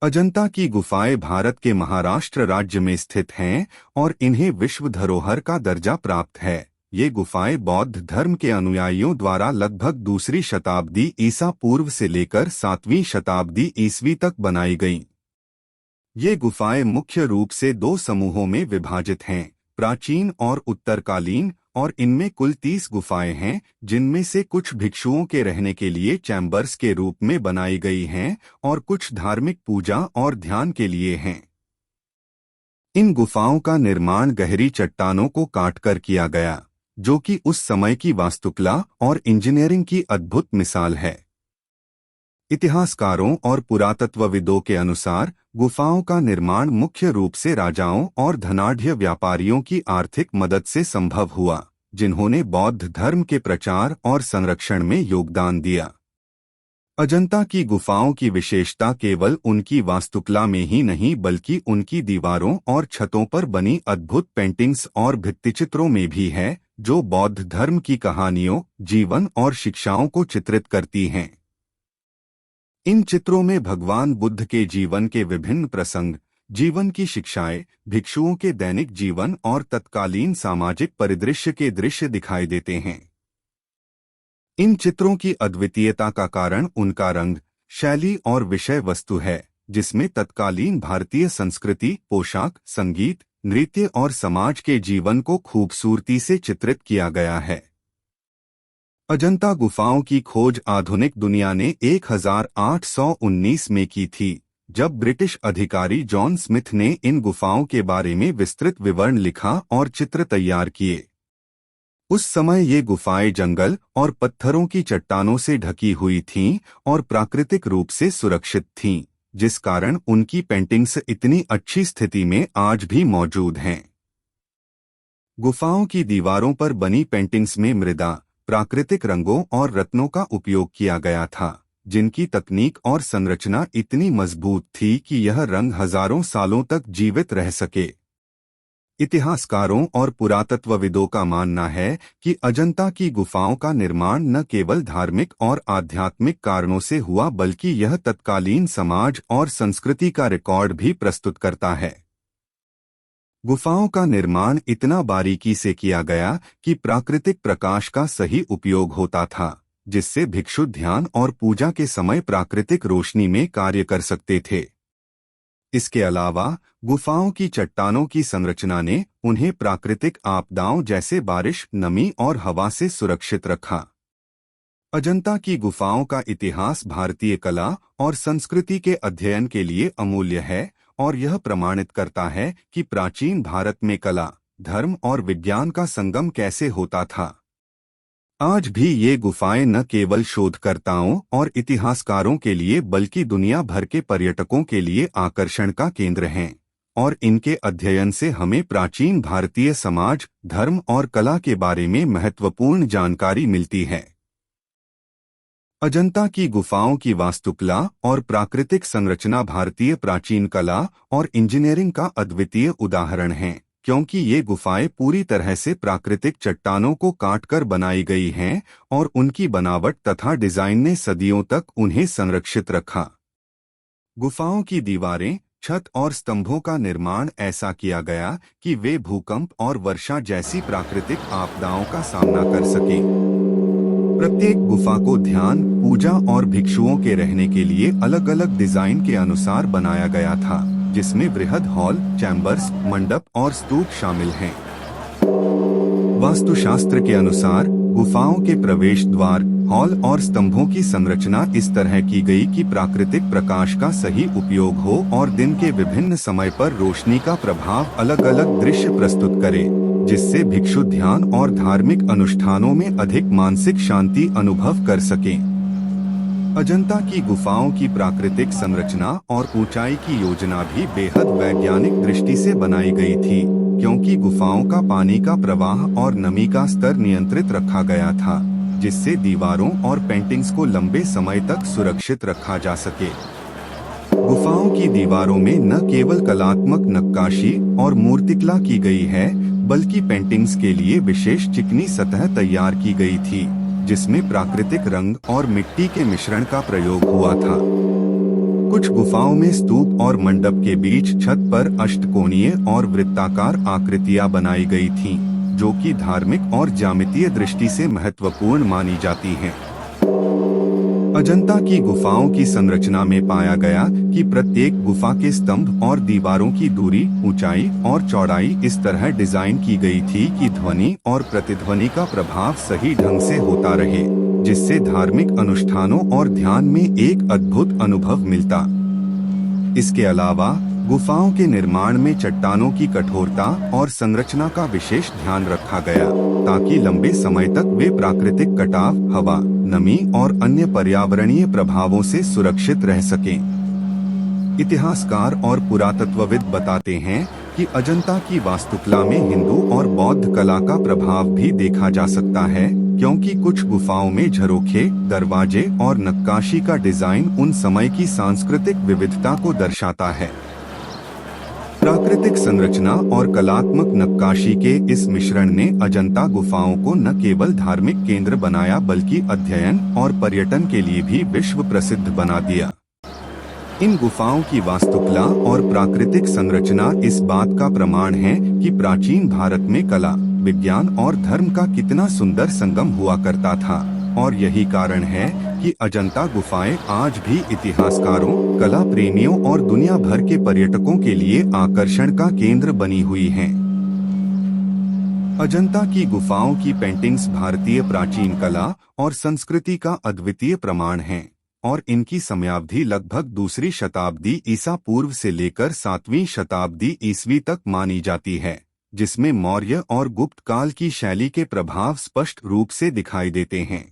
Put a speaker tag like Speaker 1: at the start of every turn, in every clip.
Speaker 1: अजंता की गुफाएं भारत के महाराष्ट्र राज्य में स्थित हैं और इन्हें विश्व धरोहर का दर्जा प्राप्त है। ये गुफाएं बौद्ध धर्म के अनुयायियों द्वारा लगभग दूसरी शताब्दी ईसा पूर्व से लेकर 7वीं शताब्दी ईस्वी तक बनाई गईं। ये गुफाएं मुख्य रूप से दो समूहों में विभाजित हैं, प्राचीन और उत्तरकालीन, और इनमें कुल 30 गुफाएं हैं, जिनमें से कुछ भिक्षुओं के रहने के लिए चैम्बर्स के रूप में बनाई गई हैं और कुछ धार्मिक पूजा और ध्यान के लिए हैं। इन गुफाओं का निर्माण गहरी चट्टानों को काटकर किया गया, जो कि उस समय की वास्तुकला और इंजीनियरिंग की अद्भुत मिसाल है। इतिहासकारों और पुरातत्वविदों के अनुसार गुफाओं का निर्माण मुख्य रूप से राजाओं और धनाढ्य व्यापारियों की आर्थिक मदद से संभव हुआ, जिन्होंने बौद्ध धर्म के प्रचार और संरक्षण में योगदान दिया। अजंता की गुफाओं की विशेषता केवल उनकी वास्तुकला में ही नहीं बल्कि उनकी दीवारों और छतों पर बनी अद्भुत पेंटिंग्स और भित्तिचित्रों में भी है, जो बौद्ध धर्म की कहानियों, जीवन और शिक्षाओं को चित्रित करती हैं। इन चित्रों में भगवान बुद्ध के जीवन के विभिन्न प्रसंग, जीवन की शिक्षाएं, भिक्षुओं के दैनिक जीवन और तत्कालीन सामाजिक परिदृश्य के दृश्य दिखाई देते हैं। इन चित्रों की अद्वितीयता का कारण उनका रंग, शैली और विषय वस्तु है, जिसमें तत्कालीन भारतीय संस्कृति, पोशाक, संगीत, नृत्य और समाज के जीवन को खूबसूरती से चित्रित किया गया है। अजंता गुफाओं की खोज आधुनिक दुनिया ने 1819 में की थी, जब ब्रिटिश अधिकारी जॉन स्मिथ ने इन गुफाओं के बारे में विस्तृत विवरण लिखा और चित्र तैयार किए। उस समय ये गुफाएं जंगल और पत्थरों की चट्टानों से ढकी हुई थीं और प्राकृतिक रूप से सुरक्षित थीं, जिस कारण उनकी पेंटिंग्स इतनी अच्छी स्थिति में आज भी मौजूद हैं। गुफाओं की दीवारों पर बनी पेंटिंग्स में मृदा, प्राकृतिक रंगों और रत्नों का उपयोग किया गया था, जिनकी तकनीक और संरचना इतनी मजबूत थी कि यह रंग हजारों सालों तक जीवित रह सके। इतिहासकारों और पुरातत्वविदों का मानना है कि अजंता की गुफाओं का निर्माण न केवल धार्मिक और आध्यात्मिक कारणों से हुआ बल्कि यह तत्कालीन समाज और संस्कृति का रिकॉर्ड भी प्रस्तुत करता है। गुफाओं का निर्माण इतना बारीकी से किया गया कि प्राकृतिक प्रकाश का सही उपयोग होता था, जिससे भिक्षु ध्यान और पूजा के समय प्राकृतिक रोशनी में कार्य कर सकते थे। इसके अलावा गुफाओं की चट्टानों की संरचना ने उन्हें प्राकृतिक आपदाओं जैसे बारिश, नमी और हवा से सुरक्षित रखा। अजंता की गुफाओं का इतिहास भारतीय कला और संस्कृति के अध्ययन के लिए अमूल्य है और यह प्रमाणित करता है कि प्राचीन भारत में कला, धर्म और विज्ञान का संगम कैसे होता था। आज भी ये गुफाएं न केवल शोधकर्ताओं और इतिहासकारों के लिए बल्कि दुनिया भर के पर्यटकों के लिए आकर्षण का केंद्र हैं, और इनके अध्ययन से हमें प्राचीन भारतीय समाज, धर्म और कला के बारे में महत्वपूर्ण जानकारी मिलती है। अजंता की गुफाओं की वास्तुकला और प्राकृतिक संरचना भारतीय प्राचीन कला और इंजीनियरिंग का अद्वितीय उदाहरण है, क्योंकि ये गुफाएं पूरी तरह से प्राकृतिक चट्टानों को काटकर बनाई गई हैं और उनकी बनावट तथा डिजाइन ने सदियों तक उन्हें संरक्षित रखा। गुफाओं की दीवारें, छत और स्तंभों का निर्माण ऐसा किया गया कि वे भूकंप और वर्षा जैसी प्राकृतिक आपदाओं का सामना कर सकें। प्रत्येक गुफा को ध्यान, पूजा और भिक्षुओं के रहने के लिए अलग अलग डिजाइन के अनुसार बनाया गया था, जिसमें बृहद हॉल, चैम्बर्स, मंडप और स्तूप शामिल हैं। वास्तुशास्त्र के अनुसार गुफाओं के प्रवेश द्वार, हॉल और स्तंभों की संरचना इस तरह की गई कि प्राकृतिक प्रकाश का सही उपयोग हो और दिन के विभिन्न समय पर रोशनी का प्रभाव अलग अलग दृश्य प्रस्तुत करे, जिससे भिक्षु ध्यान और धार्मिक अनुष्ठानों में अधिक मानसिक शांति अनुभव कर सकें। अजंता की गुफाओं की प्राकृतिक संरचना और ऊंचाई की योजना भी बेहद वैज्ञानिक दृष्टि से बनाई गई थी, क्योंकि गुफाओं का पानी का प्रवाह और नमी का स्तर नियंत्रित रखा गया था, जिससे दीवारों और पेंटिंग्स को लंबे समय तक सुरक्षित रखा जा सके। गुफाओं की दीवारों में न केवल कलात्मक नक्काशी और मूर्तिकला की गई है, बल्कि पेंटिंग्स के लिए विशेष चिकनी सतह तैयार की गई थी, जिसमें प्राकृतिक रंग और मिट्टी के मिश्रण का प्रयोग हुआ था। कुछ गुफाओं में स्तूप और मंडप के बीच छत पर अष्टकोणीय और वृत्ताकार आकृतियां बनाई गई थीं, जो कि धार्मिक और ज्यामितीय दृष्टि से महत्वपूर्ण मानी जाती हैं। अजंता की गुफाओं की संरचना में पाया गया कि प्रत्येक गुफा के स्तंभ और दीवारों की दूरी, ऊंचाई और चौड़ाई इस तरह डिजाइन की गई थी कि ध्वनि और प्रतिध्वनि का प्रभाव सही ढंग से होता रहे, जिससे धार्मिक अनुष्ठानों और ध्यान में एक अद्भुत अनुभव मिलता। इसके अलावा गुफाओं के निर्माण में चट्टानों की कठोरता और संरचना का विशेष ध्यान रखा गया, ताकि लंबे समय तक वे प्राकृतिक कटाव, हवा, नमी और अन्य पर्यावरणीय प्रभावों से सुरक्षित रह सकें। इतिहासकार और पुरातत्वविद बताते हैं कि अजंता की वास्तुकला में हिंदू और बौद्ध कला का प्रभाव भी देखा जा सकता है, क्योंकि कुछ गुफाओं में झरोखे, दरवाजे और नक्काशी का डिजाइन उन समय की सांस्कृतिक विविधता को दर्शाता है। प्राकृतिक संरचना और कलात्मक नक्काशी के इस मिश्रण ने अजंता गुफाओं को न केवल धार्मिक केंद्र बनाया, बल्कि अध्ययन और पर्यटन के लिए भी विश्व प्रसिद्ध बना दिया। इन गुफाओं की वास्तुकला और प्राकृतिक संरचना इस बात का प्रमाण है कि प्राचीन भारत में कला, विज्ञान और धर्म का कितना सुंदर संगम हुआ करता था, और यही कारण है कि अजंता गुफाएं आज भी इतिहासकारों, कला प्रेमियों और दुनिया भर के पर्यटकों के लिए आकर्षण का केंद्र बनी हुई हैं। अजंता की गुफाओं की पेंटिंग्स भारतीय प्राचीन कला और संस्कृति का अद्वितीय प्रमाण हैं, और इनकी समयावधि लगभग दूसरी शताब्दी ईसा पूर्व से लेकर 7वीं शताब्दी ईस्वी तक मानी जाती है, जिसमें मौर्य और गुप्त काल की शैली के प्रभाव स्पष्ट रूप से दिखाई देते हैं।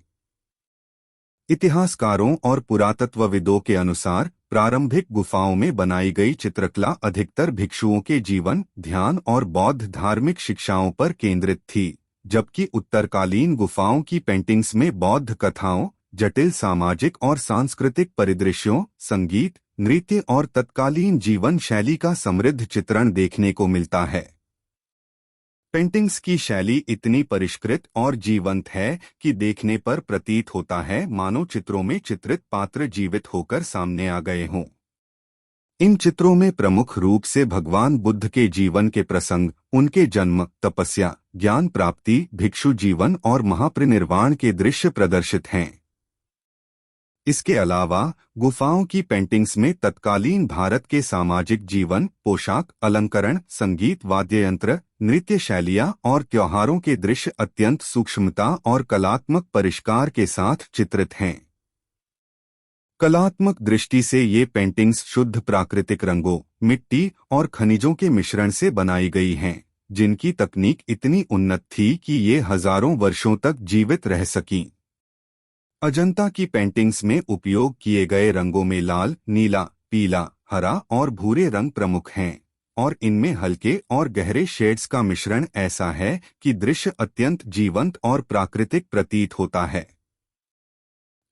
Speaker 1: इतिहासकारों और पुरातत्वविदों के अनुसार प्रारंभिक गुफाओं में बनाई गई चित्रकला अधिकतर भिक्षुओं के जीवन, ध्यान और बौद्ध धार्मिक शिक्षाओं पर केंद्रित थी, जबकि उत्तरकालीन गुफाओं की पेंटिंग्स में बौद्ध कथाओं, जटिल सामाजिक और सांस्कृतिक परिदृश्यों, संगीत, नृत्य और तत्कालीन जीवन शैली का समृद्ध चित्रण देखने को मिलता है। पेंटिंग्स की शैली इतनी परिष्कृत और जीवंत है कि देखने पर प्रतीत होता है मानो चित्रों में चित्रित पात्र जीवित होकर सामने आ गए हों। इन चित्रों में प्रमुख रूप से भगवान बुद्ध के जीवन के प्रसंग, उनके जन्म, तपस्या, ज्ञान प्राप्ति, भिक्षु जीवन और महापरिनिर्वाण के दृश्य प्रदर्शित हैं। इसके अलावा गुफाओं की पेंटिंग्स में तत्कालीन भारत के सामाजिक जीवन, पोशाक, अलंकरण, संगीत, वाद्य यंत्र, नृत्य शैलियाँ और त्योहारों के दृश्य अत्यंत सूक्ष्मता और कलात्मक परिष्कार के साथ चित्रित हैं। कलात्मक दृष्टि से ये पेंटिंग्स शुद्ध प्राकृतिक रंगों, मिट्टी और खनिजों के मिश्रण से बनाई गई हैं, जिनकी तकनीक इतनी उन्नत थी कि ये हजारों वर्षों तक जीवित रह सकीं। अजंता की पेंटिंग्स में उपयोग किए गए रंगों में लाल, नीला, पीला, हरा और भूरे रंग प्रमुख हैं, और इनमें हल्के और गहरे शेड्स का मिश्रण ऐसा है कि दृश्य अत्यंत जीवंत और प्राकृतिक प्रतीत होता है।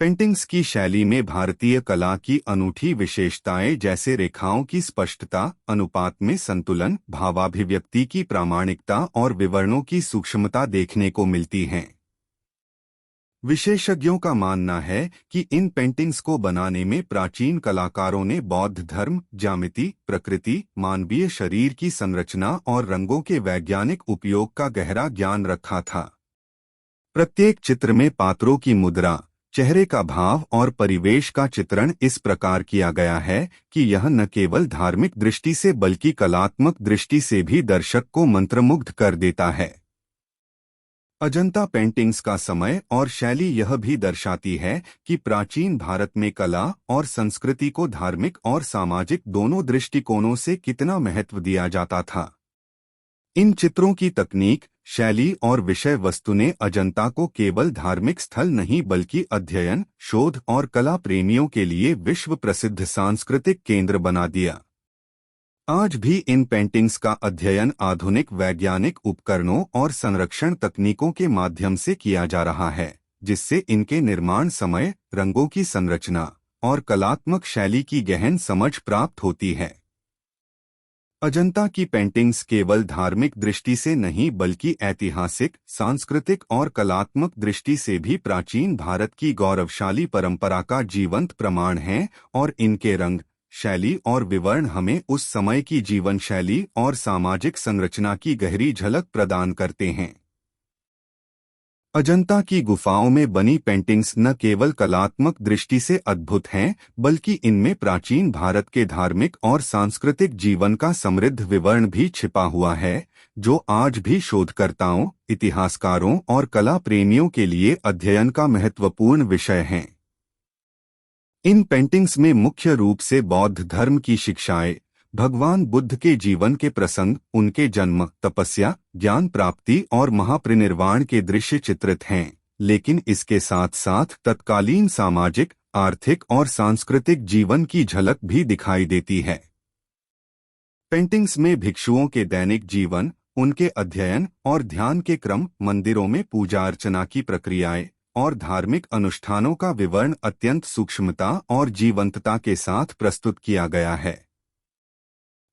Speaker 1: पेंटिंग्स की शैली में भारतीय कला की अनूठी विशेषताएं जैसे रेखाओं की स्पष्टता, अनुपात में संतुलन, भावाभिव्यक्ति की प्रामाणिकता और विवरणों की सूक्ष्मता देखने को मिलती हैं। विशेषज्ञों का मानना है कि इन पेंटिंग्स को बनाने में प्राचीन कलाकारों ने बौद्ध धर्म, ज्यामिति, प्रकृति, मानवीय शरीर की संरचना और रंगों के वैज्ञानिक उपयोग का गहरा ज्ञान रखा था। प्रत्येक चित्र में पात्रों की मुद्रा, चेहरे का भाव और परिवेश का चित्रण इस प्रकार किया गया है कि यह न केवल धार्मिक दृष्टि से बल्कि कलात्मक दृष्टि से भी दर्शक को मंत्रमुग्ध कर देता है। अजंता पेंटिंग्स का समय और शैली यह भी दर्शाती है कि प्राचीन भारत में कला और संस्कृति को धार्मिक और सामाजिक दोनों दृष्टिकोणों से कितना महत्व दिया जाता था। इन चित्रों की तकनीक, शैली और विषय वस्तु ने अजंता को केवल धार्मिक स्थल नहीं बल्कि अध्ययन, शोध और कला प्रेमियों के लिए विश्व प्रसिद्ध सांस्कृतिक केंद्र बना दिया। आज भी इन पेंटिंग्स का अध्ययन आधुनिक वैज्ञानिक उपकरणों और संरक्षण तकनीकों के माध्यम से किया जा रहा है, जिससे इनके निर्माण समय, रंगों की संरचना और कलात्मक शैली की गहन समझ प्राप्त होती है। अजंता की पेंटिंग्स केवल धार्मिक दृष्टि से नहीं बल्कि ऐतिहासिक, सांस्कृतिक और कलात्मक दृष्टि से भी प्राचीन भारत की गौरवशाली परंपरा का जीवंत प्रमाण हैं, और इनके रंग, शैली और विवरण हमें उस समय की जीवन शैली और सामाजिक संरचना की गहरी झलक प्रदान करते हैं। अजंता की गुफाओं में बनी पेंटिंग्स न केवल कलात्मक दृष्टि से अद्भुत हैं, बल्कि इनमें प्राचीन भारत के धार्मिक और सांस्कृतिक जीवन का समृद्ध विवरण भी छिपा हुआ है, जो आज भी शोधकर्ताओं, इतिहासकारों और कला प्रेमियों के लिए अध्ययन का महत्वपूर्ण विषय हैं। इन पेंटिंग्स में मुख्य रूप से बौद्ध धर्म की शिक्षाएं, भगवान बुद्ध के जीवन के प्रसंग, उनके जन्म, तपस्या, ज्ञान प्राप्ति और महापरिनिर्वाण के दृश्य चित्रित हैं, लेकिन इसके साथ साथ तत्कालीन सामाजिक, आर्थिक और सांस्कृतिक जीवन की झलक भी दिखाई देती है। पेंटिंग्स में भिक्षुओं के दैनिक जीवन, उनके अध्ययन और ध्यान के क्रम, मंदिरों में पूजा अर्चना की प्रक्रियाएं और धार्मिक अनुष्ठानों का विवरण अत्यंत सूक्ष्मता और जीवंतता के साथ प्रस्तुत किया गया है।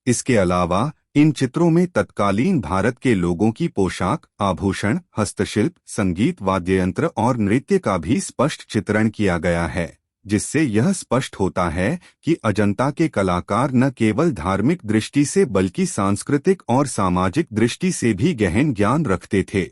Speaker 1: इसके अलावा इन चित्रों में तत्कालीन भारत के लोगों की पोशाक, आभूषण, हस्तशिल्प, संगीत, वाद्ययंत्र और नृत्य का भी स्पष्ट चित्रण किया गया है, जिससे यह स्पष्ट होता है कि अजंता के कलाकार न केवल धार्मिक दृष्टि से बल्कि सांस्कृतिक और सामाजिक दृष्टि से भी गहन ज्ञान रखते थे।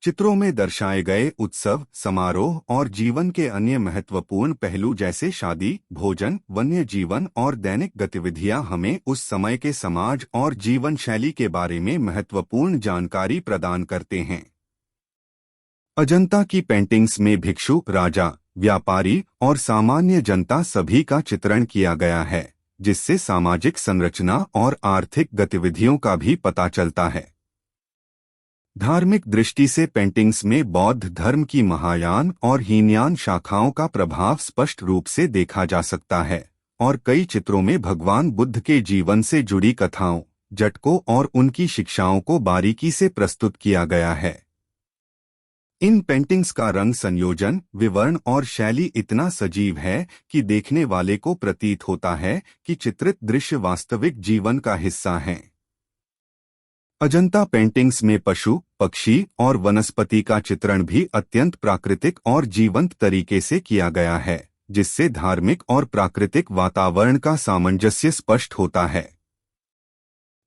Speaker 1: चित्रों में दर्शाए गए उत्सव, समारोह और जीवन के अन्य महत्वपूर्ण पहलू जैसे शादी, भोजन, वन्य जीवन और दैनिक गतिविधियां हमें उस समय के समाज और जीवन शैली के बारे में महत्वपूर्ण जानकारी प्रदान करते हैं। अजंता की पेंटिंग्स में भिक्षु, राजा, व्यापारी और सामान्य जनता सभी का चित्रण किया गया है, जिससे सामाजिक संरचना और आर्थिक गतिविधियों का भी पता चलता है। धार्मिक दृष्टि से पेंटिंग्स में बौद्ध धर्म की महायान और हीनयान शाखाओं का प्रभाव स्पष्ट रूप से देखा जा सकता है, और कई चित्रों में भगवान बुद्ध के जीवन से जुड़ी कथाओं, जटकों और उनकी शिक्षाओं को बारीकी से प्रस्तुत किया गया है। इन पेंटिंग्स का रंग संयोजन, विवरण और शैली इतना सजीव है कि देखने वाले को प्रतीत होता है कि चित्रित दृश्य वास्तविक जीवन का हिस्सा हैं। अजंता पेंटिंग्स में पशु, पक्षी और वनस्पति का चित्रण भी अत्यंत प्राकृतिक और जीवंत तरीके से किया गया है, जिससे धार्मिक और प्राकृतिक वातावरण का सामंजस्य स्पष्ट होता है।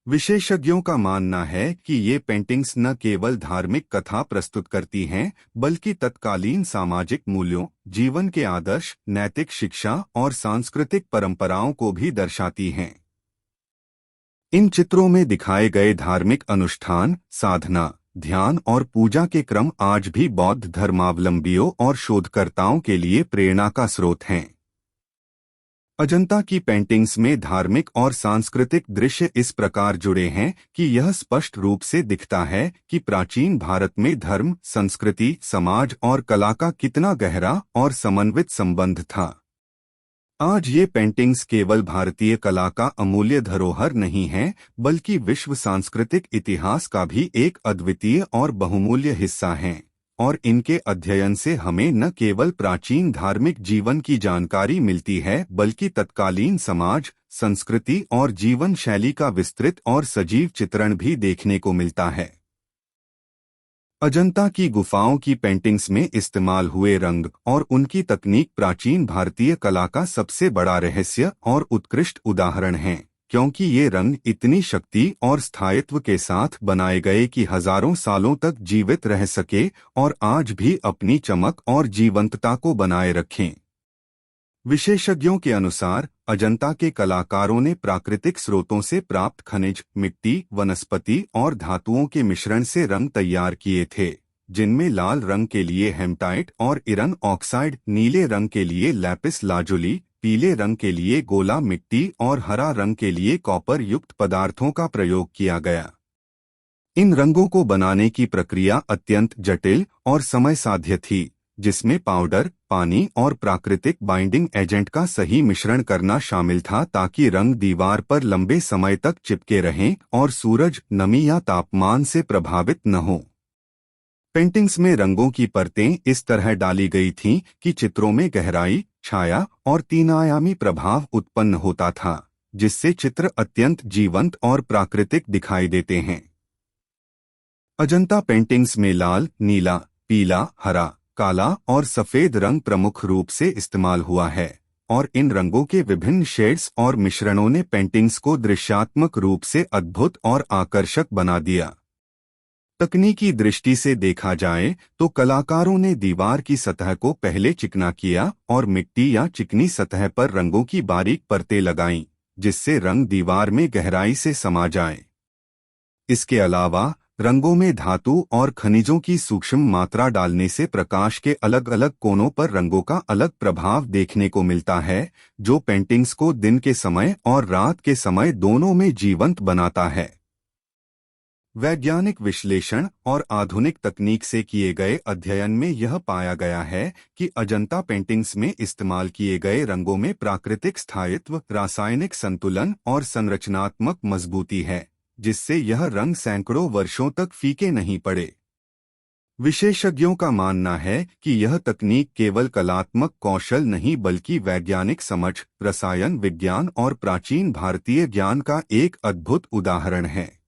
Speaker 1: विशेषज्ञों का मानना है कि ये पेंटिंग्स न केवल धार्मिक कथा प्रस्तुत करती हैं, बल्कि तत्कालीन सामाजिक मूल्यों, जीवन के आदर्श, नैतिक शिक्षा और सांस्कृतिक परंपराओं को भी दर्शाती हैं। इन चित्रों में दिखाए गए धार्मिक अनुष्ठान, साधना, ध्यान और पूजा के क्रम आज भी बौद्ध धर्मावलंबियों और शोधकर्ताओं के लिए प्रेरणा का स्रोत हैं। अजंता की पेंटिंग्स में धार्मिक और सांस्कृतिक दृश्य इस प्रकार जुड़े हैं कि यह स्पष्ट रूप से दिखता है कि प्राचीन भारत में धर्म, संस्कृति, समाज और कला का कितना गहरा और समन्वित संबंध था। आज ये पेंटिंग्स केवल भारतीय कला का अमूल्य धरोहर नहीं हैं, बल्कि विश्व सांस्कृतिक इतिहास का भी एक अद्वितीय और बहुमूल्य हिस्सा हैं, और इनके अध्ययन से हमें न केवल प्राचीन धार्मिक जीवन की जानकारी मिलती है, बल्कि तत्कालीन समाज, संस्कृति और जीवन शैली का विस्तृत और सजीव चित्रण भी देखने को मिलता है। अजंता की गुफाओं की पेंटिंग्स में इस्तेमाल हुए रंग और उनकी तकनीक प्राचीन भारतीय कला का सबसे बड़ा रहस्य और उत्कृष्ट उदाहरण हैं, क्योंकि ये रंग इतनी शक्ति और स्थायित्व के साथ बनाए गए कि हजारों सालों तक जीवित रह सके और आज भी अपनी चमक और जीवंतता को बनाए रखें। विशेषज्ञों के अनुसार अजंता के कलाकारों ने प्राकृतिक स्रोतों से प्राप्त खनिज, मिट्टी, वनस्पति और धातुओं के मिश्रण से रंग तैयार किए थे, जिनमें लाल रंग के लिए हेमटाइट और इरन ऑक्साइड, नीले रंग के लिए लैपिस लाजुली, पीले रंग के लिए गोला मिट्टी और हरा रंग के लिए कॉपर युक्त पदार्थों का प्रयोग किया गया। इन रंगों को बनाने की प्रक्रिया अत्यंत जटिल और समय साध्य थी, जिसमें पाउडर, पानी और प्राकृतिक बाइंडिंग एजेंट का सही मिश्रण करना शामिल था ताकि रंग दीवार पर लंबे समय तक चिपके रहें और सूरज, नमी या तापमान से प्रभावित न हो। पेंटिंग्स में रंगों की परतें इस तरह डाली गई थीं कि चित्रों में गहराई, छाया और तीन आयामी प्रभाव उत्पन्न होता था, जिससे चित्र अत्यंत जीवंत और प्राकृतिक दिखाई देते हैं। अजंता पेंटिंग्स में लाल, नीला, पीला, हरा, काला और सफेद रंग प्रमुख रूप से इस्तेमाल हुआ है, और इन रंगों के विभिन्न शेड्स और मिश्रणों ने पेंटिंग्स को दृश्यात्मक रूप से अद्भुत और आकर्षक बना दिया। तकनीकी दृष्टि से देखा जाए तो कलाकारों ने दीवार की सतह को पहले चिकना किया और मिट्टी या चिकनी सतह पर रंगों की बारीक परतें लगाईं, जिससे रंग दीवार में गहराई से समा जाए। इसके अलावा रंगों में धातु और खनिजों की सूक्ष्म मात्रा डालने से प्रकाश के अलग अलग कोनों पर रंगों का अलग प्रभाव देखने को मिलता है, जो पेंटिंग्स को दिन के समय और रात के समय दोनों में जीवंत बनाता है। वैज्ञानिक विश्लेषण और आधुनिक तकनीक से किए गए अध्ययन में यह पाया गया है कि अजंता पेंटिंग्स में इस्तेमाल किए गए रंगों में प्राकृतिक स्थायित्व, रासायनिक संतुलन और संरचनात्मक मजबूती है, जिससे यह रंग सैकड़ों वर्षों तक फीके नहीं पड़े। विशेषज्ञों का मानना है कि यह तकनीक केवल कलात्मक कौशल नहीं बल्कि वैज्ञानिक समझ, रसायन विज्ञान और प्राचीन भारतीय ज्ञान का एक अद्भुत उदाहरण है।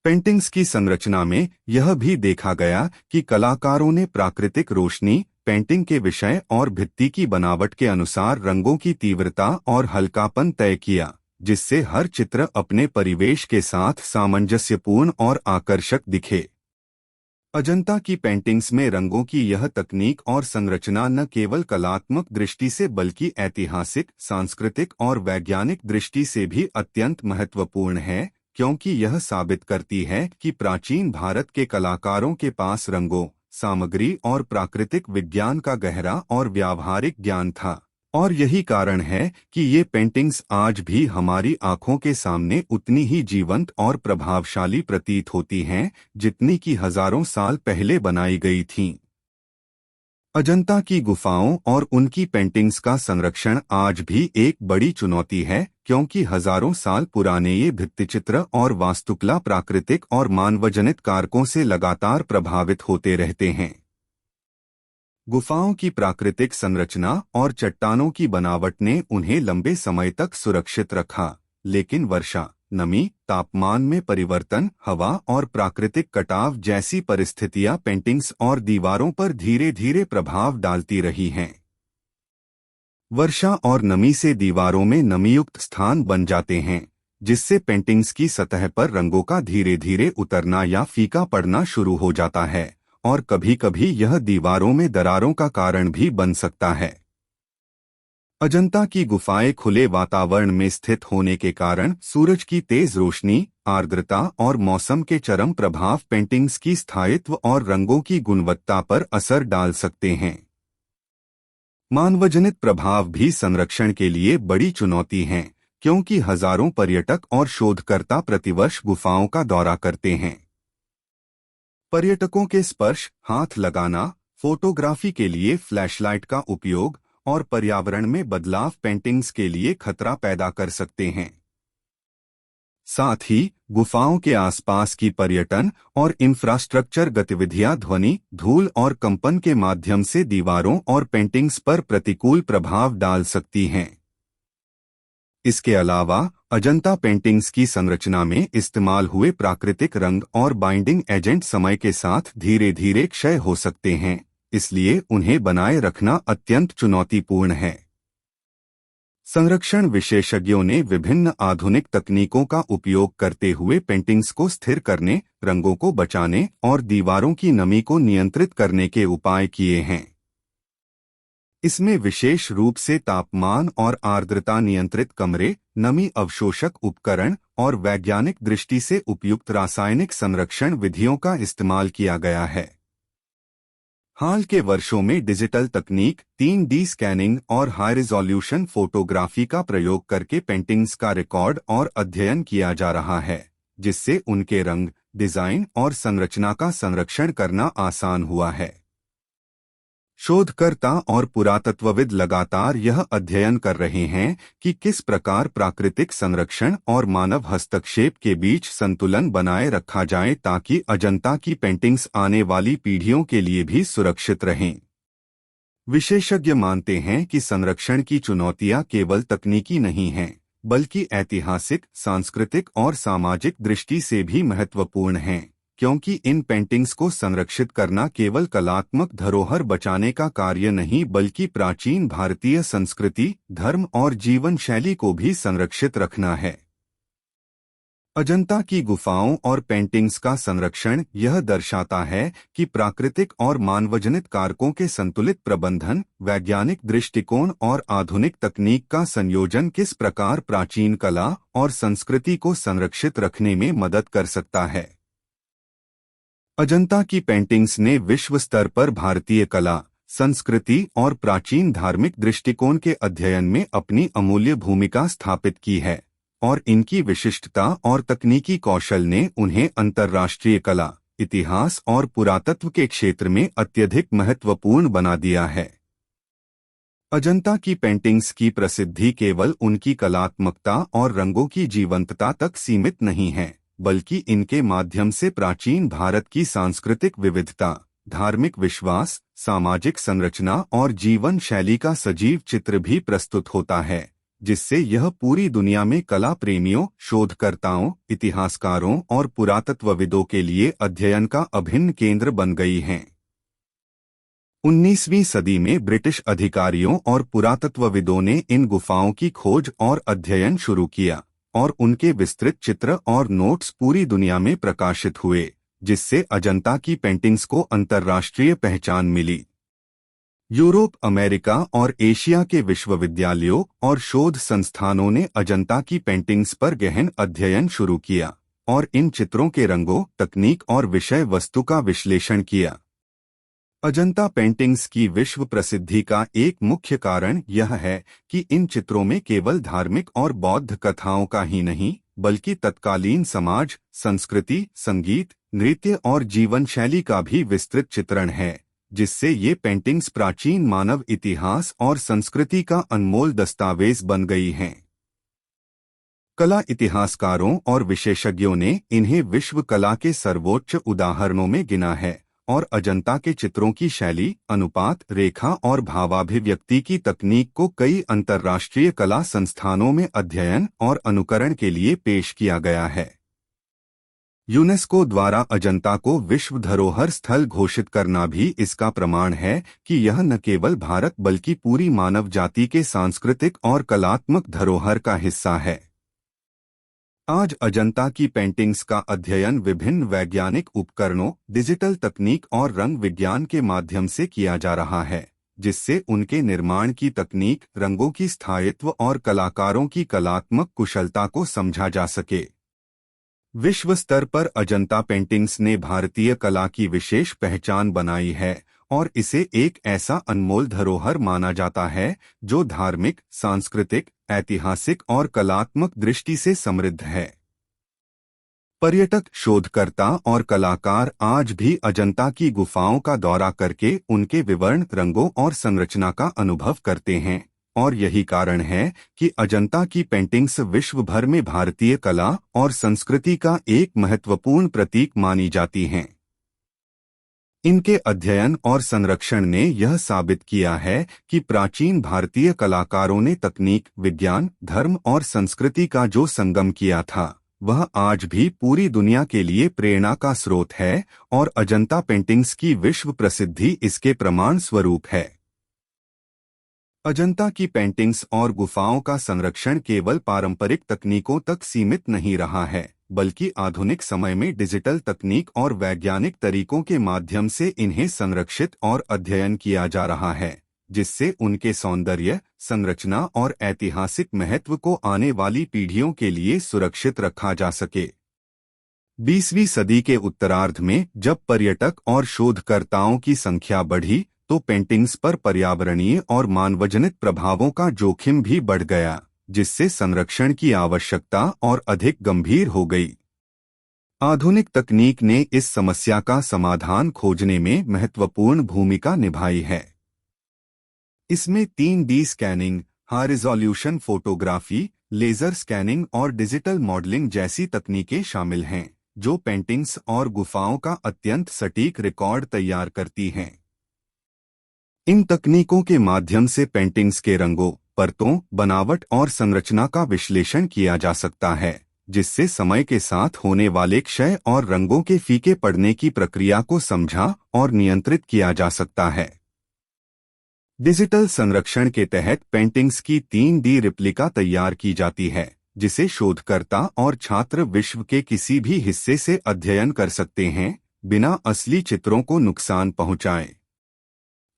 Speaker 1: पेंटिंग्स की संरचना में यह भी देखा गया कि कलाकारों ने प्राकृतिक रोशनी, पेंटिंग के विषय और भित्ति की बनावट के अनुसार रंगों की तीव्रता और हल्कापन तय किया, जिससे हर चित्र अपने परिवेश के साथ सामंजस्यपूर्ण और आकर्षक दिखे। अजंता की पेंटिंग्स में रंगों की यह तकनीक और संरचना न केवल कलात्मक दृष्टि से बल्कि ऐतिहासिक, सांस्कृतिक और वैज्ञानिक दृष्टि से भी अत्यंत महत्वपूर्ण है, क्योंकि यह साबित करती है कि प्राचीन भारत के कलाकारों के पास रंगों, सामग्री और प्राकृतिक विज्ञान का गहरा और व्यावहारिक ज्ञान था। और यही कारण है कि ये पेंटिंग्स आज भी हमारी आंखों के सामने उतनी ही जीवंत और प्रभावशाली प्रतीत होती हैं, जितनी कि हजारों साल पहले बनाई गई थीं। अजंता की गुफाओं और उनकी पेंटिंग्स का संरक्षण आज भी एक बड़ी चुनौती है, क्योंकि हजारों साल पुराने ये भित्तिचित्र और वास्तुकला प्राकृतिक और मानवजनित कारकों से लगातार प्रभावित होते रहते हैं। गुफाओं की प्राकृतिक संरचना और चट्टानों की बनावट ने उन्हें लंबे समय तक सुरक्षित रखा, लेकिन वर्षा, नमी, तापमान में परिवर्तन, हवा और प्राकृतिक कटाव जैसी परिस्थितियां पेंटिंग्स और दीवारों पर धीरे धीरे प्रभाव डालती रही हैं। वर्षा और नमी से दीवारों में नमीयुक्त स्थान बन जाते हैं, जिससे पेंटिंग्स की सतह पर रंगों का धीरे धीरे उतरना या फीका पड़ना शुरू हो जाता है, और कभी-कभी यह दीवारों में दरारों का कारण भी बन सकता है। अजंता की गुफाएं खुले वातावरण में स्थित होने के कारण सूरज की तेज रोशनी, आर्द्रता और मौसम के चरम प्रभाव पेंटिंग्स की स्थायित्व और रंगों की गुणवत्ता पर असर डाल सकते हैं। मानवजनित प्रभाव भी संरक्षण के लिए बड़ी चुनौती हैं, क्योंकि हजारों पर्यटक और शोधकर्ता प्रतिवर्ष गुफाओं का दौरा करते हैं। पर्यटकों के स्पर्श, हाथ लगाना, फोटोग्राफी के लिए फ्लैशलाइट का उपयोग और पर्यावरण में बदलाव पेंटिंग्स के लिए खतरा पैदा कर सकते हैं। साथ ही गुफाओं के आसपास की पर्यटन और इंफ्रास्ट्रक्चर गतिविधियां ध्वनि, धूल और कंपन के माध्यम से दीवारों और पेंटिंग्स पर प्रतिकूल प्रभाव डाल सकती हैं। इसके अलावा अजंता पेंटिंग्स की संरचना में इस्तेमाल हुए प्राकृतिक रंग और बाइंडिंग एजेंट समय के साथ धीरे धीरे क्षय हो सकते हैं, इसलिए उन्हें बनाए रखना अत्यंत चुनौतीपूर्ण है। संरक्षण विशेषज्ञों ने विभिन्न आधुनिक तकनीकों का उपयोग करते हुए पेंटिंग्स को स्थिर करने, रंगों को बचाने और दीवारों की नमी को नियंत्रित करने के उपाय किए हैं। इसमें विशेष रूप से तापमान और आर्द्रता नियंत्रित कमरे, नमी अवशोषक उपकरण और वैज्ञानिक दृष्टि से उपयुक्त रासायनिक संरक्षण विधियों का इस्तेमाल किया गया है। हाल के वर्षों में डिजिटल तकनीक, 3D स्कैनिंग और हाई रिजोल्यूशन फोटोग्राफी का प्रयोग करके पेंटिंग्स का रिकॉर्ड और अध्ययन किया जा रहा है, जिससे उनके रंग, डिजाइन और संरचना का संरक्षण करना आसान हुआ है। शोधकर्ता और पुरातत्वविद लगातार यह अध्ययन कर रहे हैं कि किस प्रकार प्राकृतिक संरक्षण और मानव हस्तक्षेप के बीच संतुलन बनाए रखा जाए ताकि अजंता की पेंटिंग्स आने वाली पीढ़ियों के लिए भी सुरक्षित रहें। विशेषज्ञ मानते हैं कि संरक्षण की चुनौतियां केवल तकनीकी नहीं हैं, बल्कि ऐतिहासिक, सांस्कृतिक और सामाजिक दृष्टि से भी महत्वपूर्ण हैं, क्योंकि इन पेंटिंग्स को संरक्षित करना केवल कलात्मक धरोहर बचाने का कार्य नहीं बल्कि प्राचीन भारतीय संस्कृति, धर्म और जीवन शैली को भी संरक्षित रखना है। अजंता की गुफाओं और पेंटिंग्स का संरक्षण यह दर्शाता है कि प्राकृतिक और मानवजनित कारकों के संतुलित प्रबंधन, वैज्ञानिक दृष्टिकोण और आधुनिक तकनीक का संयोजन किस प्रकार प्राचीन कला और संस्कृति को संरक्षित रखने में मदद कर सकता है। अजंता की पेंटिंग्स ने विश्व स्तर पर भारतीय कला, संस्कृति और प्राचीन धार्मिक दृष्टिकोण के अध्ययन में अपनी अमूल्य भूमिका स्थापित की है और इनकी विशिष्टता और तकनीकी कौशल ने उन्हें अंतर्राष्ट्रीय कला, इतिहास और पुरातत्व के क्षेत्र में अत्यधिक महत्वपूर्ण बना दिया है। अजंता की पेंटिंग्स की प्रसिद्धि केवल उनकी कलात्मकता और रंगों की जीवंतता तक सीमित नहीं है, बल्कि इनके माध्यम से प्राचीन भारत की सांस्कृतिक विविधता, धार्मिक विश्वास, सामाजिक संरचना और जीवन शैली का सजीव चित्र भी प्रस्तुत होता है, जिससे यह पूरी दुनिया में कला प्रेमियों, शोधकर्ताओं, इतिहासकारों और पुरातत्वविदों के लिए अध्ययन का अभिन्न केंद्र बन गई हैं। 19वीं सदी में ब्रिटिश अधिकारियों और पुरातत्वविदों ने इन गुफाओं की खोज और अध्ययन शुरू किया और उनके विस्तृत चित्र और नोट्स पूरी दुनिया में प्रकाशित हुए, जिससे अजंता की पेंटिंग्स को अंतर्राष्ट्रीय पहचान मिली। यूरोप, अमेरिका और एशिया के विश्वविद्यालयों और शोध संस्थानों ने अजंता की पेंटिंग्स पर गहन अध्ययन शुरू किया और इन चित्रों के रंगों, तकनीक और विषय वस्तु का विश्लेषण किया। अजंता पेंटिंग्स की विश्व प्रसिद्धि का एक मुख्य कारण यह है कि इन चित्रों में केवल धार्मिक और बौद्ध कथाओं का ही नहीं, बल्कि तत्कालीन समाज, संस्कृति, संगीत, नृत्य और जीवन शैली का भी विस्तृत चित्रण है, जिससे ये पेंटिंग्स प्राचीन मानव इतिहास और संस्कृति का अनमोल दस्तावेज बन गई हैं। कला इतिहासकारों और विशेषज्ञों ने इन्हें विश्व कला के सर्वोच्च उदाहरणों में गिना है और अजंता के चित्रों की शैली, अनुपात, रेखा और भावाभिव्यक्ति की तकनीक को कई अंतर्राष्ट्रीय कला संस्थानों में अध्ययन और अनुकरण के लिए पेश किया गया है। यूनेस्को द्वारा अजंता को विश्व धरोहर स्थल घोषित करना भी इसका प्रमाण है कि यह न केवल भारत बल्कि पूरी मानव जाति के सांस्कृतिक और कलात्मक धरोहर का हिस्सा है। आज अजंता की पेंटिंग्स का अध्ययन विभिन्न वैज्ञानिक उपकरणों, डिजिटल तकनीक और रंग विज्ञान के माध्यम से किया जा रहा है, जिससे उनके निर्माण की तकनीक, रंगों की स्थायित्व और कलाकारों की कलात्मक कुशलता को समझा जा सके। विश्व स्तर पर अजंता पेंटिंग्स ने भारतीय कला की विशेष पहचान बनाई है और इसे एक ऐसा अनमोल धरोहर माना जाता है जो धार्मिक, सांस्कृतिक, ऐतिहासिक और कलात्मक दृष्टि से समृद्ध है। पर्यटक, शोधकर्ता और कलाकार आज भी अजंता की गुफाओं का दौरा करके उनके विवर्ण, रंगों और संरचना का अनुभव करते हैं और यही कारण है कि अजंता की पेंटिंग्स विश्व भर में भारतीय कला और संस्कृति का एक महत्वपूर्ण प्रतीक मानी जाती हैं। इनके अध्ययन और संरक्षण ने यह साबित किया है कि प्राचीन भारतीय कलाकारों ने तकनीक, विज्ञान, धर्म और संस्कृति का जो संगम किया था, वह आज भी पूरी दुनिया के लिए प्रेरणा का स्रोत है और अजंता पेंटिंग्स की विश्व प्रसिद्धि इसके प्रमाण स्वरूप है। अजंता की पेंटिंग्स और गुफाओं का संरक्षण केवल पारंपरिक तकनीकों तक सीमित नहीं रहा है, बल्कि आधुनिक समय में डिजिटल तकनीक और वैज्ञानिक तरीकों के माध्यम से इन्हें संरक्षित और अध्ययन किया जा रहा है, जिससे उनके सौंदर्य, संरचना और ऐतिहासिक महत्व को आने वाली पीढ़ियों के लिए सुरक्षित रखा जा सके। 20वीं सदी के उत्तरार्ध में जब पर्यटक और शोधकर्ताओं की संख्या बढ़ी, तो पेंटिंग्स पर पर्यावरणीय और मानवजनित प्रभावों का जोखिम भी बढ़ गया, जिससे संरक्षण की आवश्यकता और अधिक गंभीर हो गई। आधुनिक तकनीक ने इस समस्या का समाधान खोजने में महत्वपूर्ण भूमिका निभाई है। इसमें 3D scanning, high resolution photography, laser scanning और डिजिटल मॉडलिंग जैसी तकनीकें शामिल हैं, जो पेंटिंग्स और गुफाओं का अत्यंत सटीक रिकॉर्ड तैयार करती हैं। इन तकनीकों के माध्यम से पेंटिंग्स के रंगों, परतों, बनावट और संरचना का विश्लेषण किया जा सकता है, जिससे समय के साथ होने वाले क्षय और रंगों के फीके पड़ने की प्रक्रिया को समझा और नियंत्रित किया जा सकता है। डिजिटल संरक्षण के तहत पेंटिंग्स की 3D रिप्लिका तैयार की जाती है, जिसे शोधकर्ता और छात्र विश्व के किसी भी हिस्से से अध्ययन कर सकते हैं, बिना असली चित्रों को नुकसान पहुंचाए।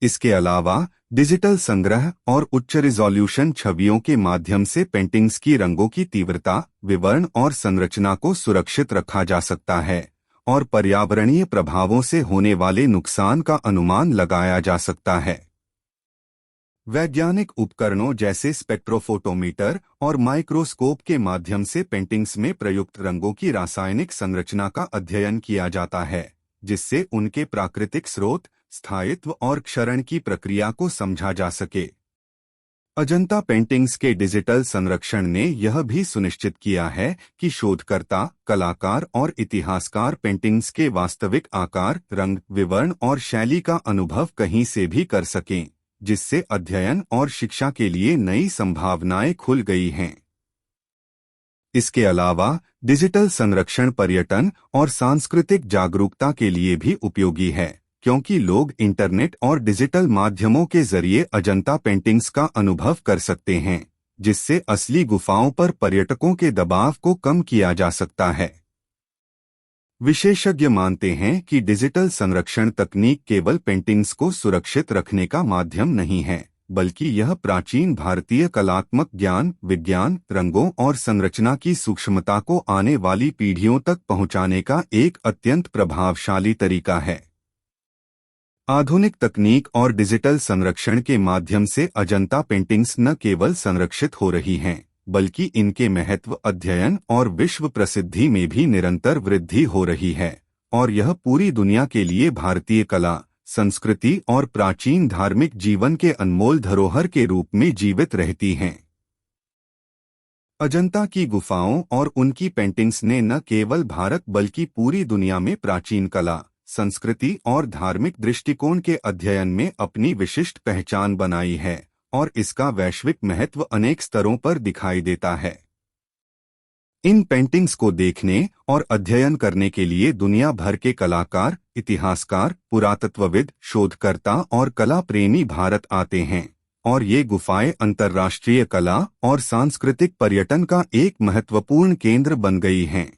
Speaker 1: इसके अलावा डिजिटल संग्रह और उच्च रिजोल्यूशन छवियों के माध्यम से पेंटिंग्स की रंगों की तीव्रता, विवरण और संरचना को सुरक्षित रखा जा सकता है और पर्यावरणीय प्रभावों से होने वाले नुकसान का अनुमान लगाया जा सकता है। वैज्ञानिक उपकरणों जैसे स्पेक्ट्रोफोटोमीटर और माइक्रोस्कोप के माध्यम से पेंटिंग्स में प्रयुक्त रंगों की रासायनिक संरचना का अध्ययन किया जाता है, जिससे उनके प्राकृतिक स्रोत, स्थायित्व और क्षरण की प्रक्रिया को समझा जा सके। अजंता पेंटिंग्स के डिजिटल संरक्षण ने यह भी सुनिश्चित किया है कि शोधकर्ता, कलाकार और इतिहासकार पेंटिंग्स के वास्तविक आकार, रंग, विवरण और शैली का अनुभव कहीं से भी कर सकें, जिससे अध्ययन और शिक्षा के लिए नई संभावनाएं खुल गई हैं। इसके अलावा डिजिटल संरक्षण पर्यटन और सांस्कृतिक जागरूकता के लिए भी उपयोगी है, क्योंकि लोग इंटरनेट और डिजिटल माध्यमों के जरिए अजंता पेंटिंग्स का अनुभव कर सकते हैं, जिससे असली गुफाओं पर पर्यटकों के दबाव को कम किया जा सकता है। विशेषज्ञ मानते हैं कि डिजिटल संरक्षण तकनीक केवल पेंटिंग्स को सुरक्षित रखने का माध्यम नहीं है, बल्कि यह प्राचीन भारतीय कलात्मक ज्ञान, विज्ञान, रंगों और संरचना की सूक्ष्मता को आने वाली पीढ़ियों तक पहुंचाने का एक अत्यंत प्रभावशाली तरीका है। आधुनिक तकनीक और डिजिटल संरक्षण के माध्यम से अजंता पेंटिंग्स न केवल संरक्षित हो रही हैं, बल्कि इनके महत्व, अध्ययन और विश्व प्रसिद्धि में भी निरंतर वृद्धि हो रही है और यह पूरी दुनिया के लिए भारतीय कला, संस्कृति और प्राचीन धार्मिक जीवन के अनमोल धरोहर के रूप में जीवित रहती हैं। अजंता की गुफाओं और उनकी पेंटिंग्स ने न केवल भारत बल्कि पूरी दुनिया में प्राचीन कला, संस्कृति और धार्मिक दृष्टिकोण के अध्ययन में अपनी विशिष्ट पहचान बनाई है और इसका वैश्विक महत्व अनेक स्तरों पर दिखाई देता है। इन पेंटिंग्स को देखने और अध्ययन करने के लिए दुनिया भर के कलाकार, इतिहासकार, पुरातत्वविद, शोधकर्ता और कला प्रेमी भारत आते हैं और ये गुफाएं अंतर्राष्ट्रीय कला और सांस्कृतिक पर्यटन का एक महत्वपूर्ण केंद्र बन गई हैं।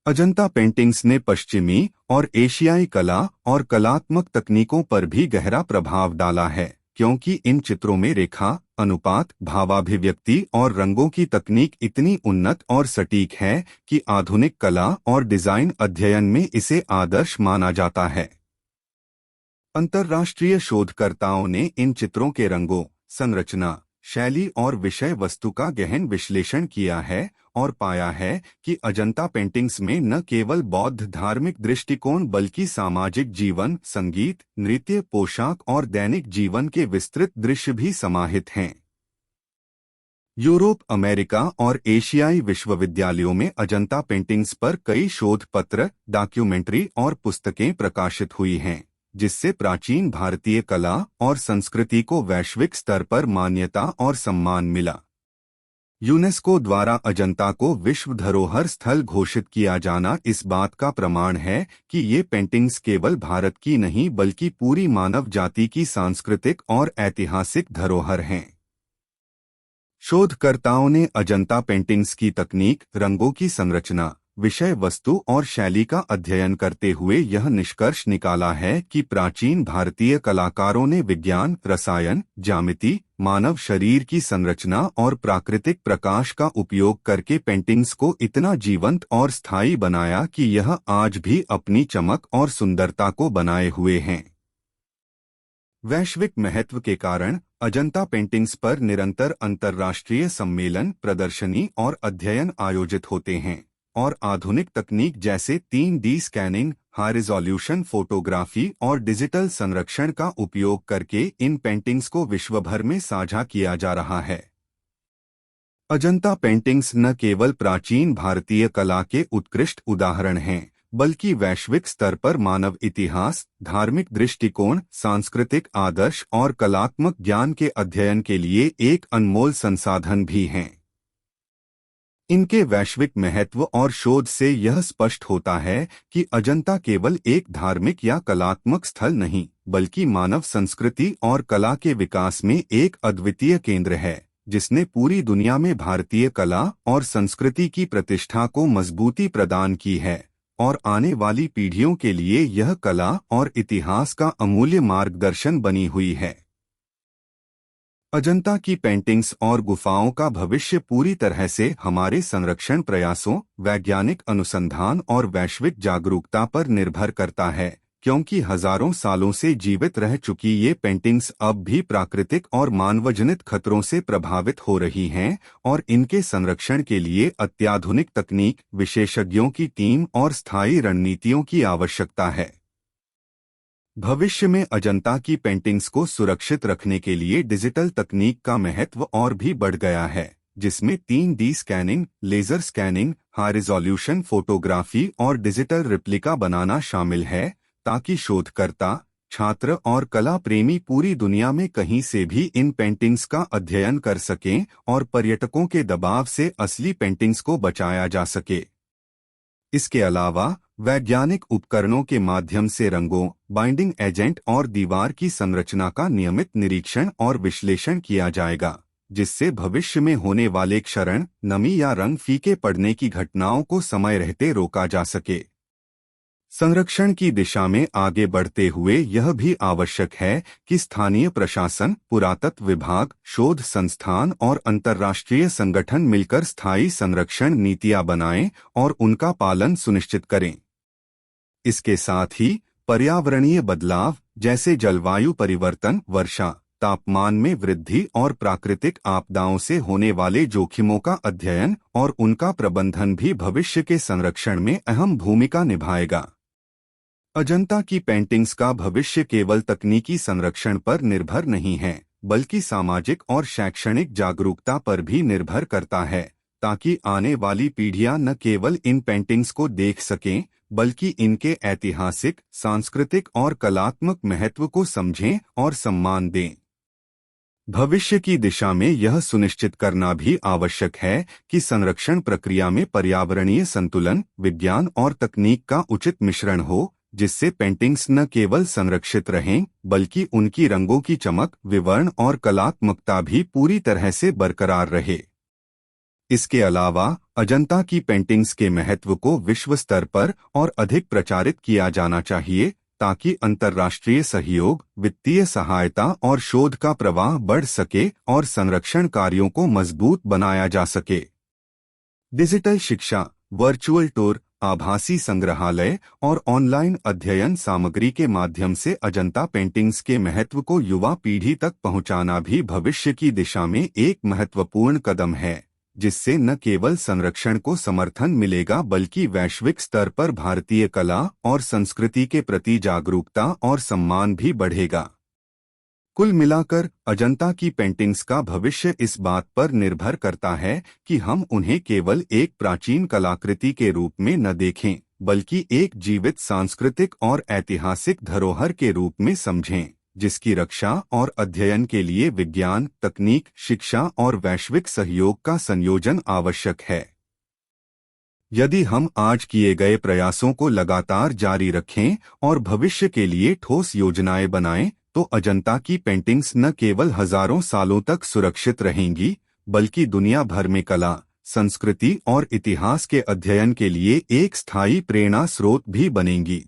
Speaker 1: अजंता पेंटिंग्स ने पश्चिमी और एशियाई कला और कलात्मक तकनीकों पर भी गहरा प्रभाव डाला है, क्योंकि इन चित्रों में रेखा, अनुपात, भावाभिव्यक्ति और रंगों की तकनीक इतनी उन्नत और सटीक है कि आधुनिक कला और डिजाइन अध्ययन में इसे आदर्श माना जाता है। अंतर्राष्ट्रीय शोधकर्ताओं ने इन चित्रों के रंगों, संरचना, शैली और विषय वस्तु का गहन विश्लेषण किया है और पाया है कि अजंता पेंटिंग्स में न केवल बौद्ध धार्मिक दृष्टिकोण बल्कि सामाजिक जीवन, संगीत, नृत्य, पोशाक और दैनिक जीवन के विस्तृत दृश्य भी समाहित हैं। यूरोप, अमेरिका और एशियाई विश्वविद्यालयों में अजंता पेंटिंग्स पर कई शोध पत्र, डॉक्यूमेंट्री और पुस्तकें प्रकाशित हुई हैं, जिससे प्राचीन भारतीय कला और संस्कृति को वैश्विक स्तर पर मान्यता और सम्मान मिला। यूनेस्को द्वारा अजंता को विश्व धरोहर स्थल घोषित किया जाना इस बात का प्रमाण है कि ये पेंटिंग्स केवल भारत की नहीं बल्कि पूरी मानव जाति की सांस्कृतिक और ऐतिहासिक धरोहर हैं। शोधकर्ताओं ने अजंता पेंटिंग्स की तकनीक, रंगों की संरचना, विषय वस्तु और शैली का अध्ययन करते हुए यह निष्कर्ष निकाला है कि प्राचीन भारतीय कलाकारों ने विज्ञान, रसायन, ज्यामिति, मानव शरीर की संरचना और प्राकृतिक प्रकाश का उपयोग करके पेंटिंग्स को इतना जीवंत और स्थायी बनाया कि यह आज भी अपनी चमक और सुंदरता को बनाए हुए हैं। वैश्विक महत्व के कारण अजंता पेंटिंग्स पर निरंतर अंतर्राष्ट्रीय सम्मेलन, प्रदर्शनी और अध्ययन आयोजित होते हैं और आधुनिक तकनीक जैसे 3D scanning, high resolution photography और डिजिटल संरक्षण का उपयोग करके इन पेंटिंग्स को विश्वभर में साझा किया जा रहा है। अजंता पेंटिंग्स न केवल प्राचीन भारतीय कला के उत्कृष्ट उदाहरण हैं, बल्कि वैश्विक स्तर पर मानव इतिहास, धार्मिक दृष्टिकोण, सांस्कृतिक आदर्श और कलात्मक ज्ञान के अध्ययन के लिए एक अनमोल संसाधन भी हैं। इनके वैश्विक महत्व और शोध से यह स्पष्ट होता है कि अजंता केवल एक धार्मिक या कलात्मक स्थल नहीं, बल्कि मानव संस्कृति और कला के विकास में एक अद्वितीय केंद्र है, जिसने पूरी दुनिया में भारतीय कला और संस्कृति की प्रतिष्ठा को मजबूती प्रदान की है और आने वाली पीढ़ियों के लिए यह कला और इतिहास का अमूल्य मार्गदर्शन बनी हुई है। अजंता की पेंटिंग्स और गुफाओं का भविष्य पूरी तरह से हमारे संरक्षण प्रयासों, वैज्ञानिक अनुसंधान और वैश्विक जागरूकता पर निर्भर करता है, क्योंकि हजारों सालों से जीवित रह चुकी ये पेंटिंग्स अब भी प्राकृतिक और मानवजनित खतरों से प्रभावित हो रही हैं और इनके संरक्षण के लिए अत्याधुनिक तकनीक, विशेषज्ञों की टीम और स्थायी रणनीतियों की आवश्यकता है। भविष्य में अजंता की पेंटिंग्स को सुरक्षित रखने के लिए डिजिटल तकनीक का महत्व और भी बढ़ गया है, जिसमें 3D scanning, laser scanning, high resolution photography और डिजिटल रिप्लिका बनाना शामिल है, ताकि शोधकर्ता, छात्र और कला प्रेमी पूरी दुनिया में कहीं से भी इन पेंटिंग्स का अध्ययन कर सकें और पर्यटकों के दबाव से असली पेंटिंग्स को बचाया जा सके। इसके अलावा वैज्ञानिक उपकरणों के माध्यम से रंगों, बाइंडिंग एजेंट और दीवार की संरचना का नियमित निरीक्षण और विश्लेषण किया जाएगा, जिससे भविष्य में होने वाले क्षरण, नमी या रंग फीके पड़ने की घटनाओं को समय रहते रोका जा सके। संरक्षण की दिशा में आगे बढ़ते हुए यह भी आवश्यक है कि स्थानीय प्रशासन, पुरातत्व विभाग, शोध संस्थान और अंतर्राष्ट्रीय संगठन मिलकर स्थायी संरक्षण नीतियां बनाएं और उनका पालन सुनिश्चित करें। इसके साथ ही पर्यावरणीय बदलाव जैसे जलवायु परिवर्तन, वर्षा, तापमान में वृद्धि और प्राकृतिक आपदाओं से होने वाले जोखिमों का अध्ययन और उनका प्रबंधन भी भविष्य के संरक्षण में अहम भूमिका निभाएगा। अजंता की पेंटिंग्स का भविष्य केवल तकनीकी संरक्षण पर निर्भर नहीं है, बल्कि सामाजिक और शैक्षणिक जागरूकता पर भी निर्भर करता है, ताकि आने वाली पीढ़ियां न केवल इन पेंटिंग्स को देख सकें, बल्कि इनके ऐतिहासिक, सांस्कृतिक और कलात्मक महत्व को समझें और सम्मान दें। भविष्य की दिशा में यह सुनिश्चित करना भी आवश्यक है कि संरक्षण प्रक्रिया में पर्यावरणीय संतुलन, विज्ञान और तकनीक का उचित मिश्रण हो, जिससे पेंटिंग्स न केवल संरक्षित रहें, बल्कि उनकी रंगों की चमक, विवरण और कलात्मकता भी पूरी तरह से बरकरार रहे। इसके अलावा अजंता की पेंटिंग्स के महत्व को विश्व स्तर पर और अधिक प्रचारित किया जाना चाहिए, ताकि अंतर्राष्ट्रीय सहयोग, वित्तीय सहायता और शोध का प्रवाह बढ़ सके और संरक्षण कार्यों को मजबूत बनाया जा सके। डिजिटल शिक्षा, वर्चुअल टूर, आभासी संग्रहालय और ऑनलाइन अध्ययन सामग्री के माध्यम से अजंता पेंटिंग्स के महत्व को युवा पीढ़ी तक पहुंचाना भी भविष्य की दिशा में एक महत्वपूर्ण कदम है, जिससे न केवल संरक्षण को समर्थन मिलेगा, बल्कि वैश्विक स्तर पर भारतीय कला और संस्कृति के प्रति जागरूकता और सम्मान भी बढ़ेगा। कुल मिलाकर अजंता की पेंटिंग्स का भविष्य इस बात पर निर्भर करता है कि हम उन्हें केवल एक प्राचीन कलाकृति के रूप में न देखें, बल्कि एक जीवित सांस्कृतिक और ऐतिहासिक धरोहर के रूप में समझें, जिसकी रक्षा और अध्ययन के लिए विज्ञान, तकनीक, शिक्षा और वैश्विक सहयोग का संयोजन आवश्यक है। यदि हम आज किए गए प्रयासों को लगातार जारी रखें और भविष्य के लिए ठोस योजनाएं बनाएं, तो अजंता की पेंटिंग्स न केवल हजारों सालों तक सुरक्षित रहेंगी, बल्कि दुनिया भर में कला, संस्कृति और इतिहास के अध्ययन के लिए एक स्थायी प्रेरणा स्रोत भी बनेंगी।